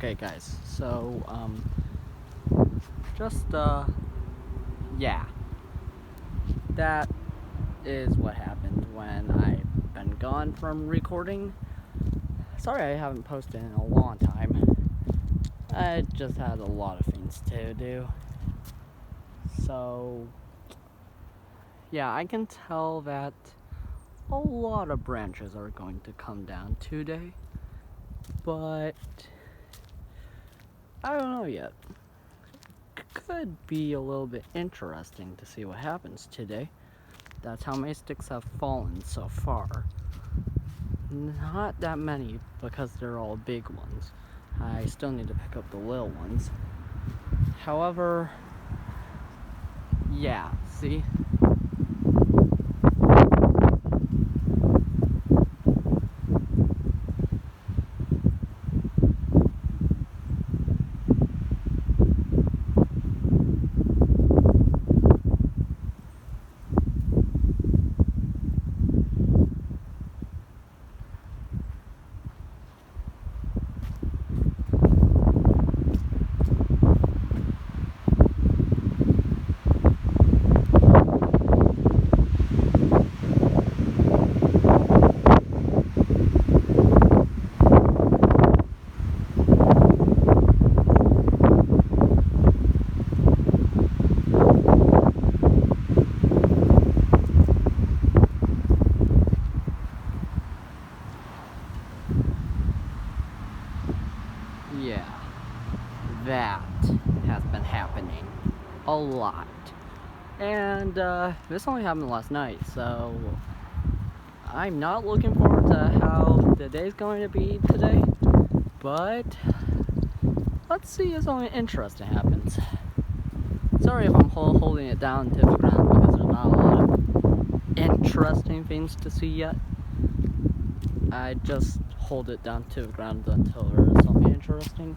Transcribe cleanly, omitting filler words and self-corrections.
Okay guys, so yeah, that is what happened when I've been gone from recording. Sorry I haven't posted in a long time. I just had a lot of things to do. So yeah, I can tell that a lot of branches are going to come down today, but I don't know yet. Could be a little bit interesting to see what happens today. That's how many sticks have fallen so far. Not that many because they're all big ones. I still need to pick up the little ones. However, yeah, see? Yeah, that has been happening a lot. And this only happened last night, so I'm not looking forward to how the day's going to be today, but let's see if something interesting happens. Sorry if I'm holding it down to the ground because there's not a lot of interesting things to see yet. I just hold it down to the ground until there's something interesting.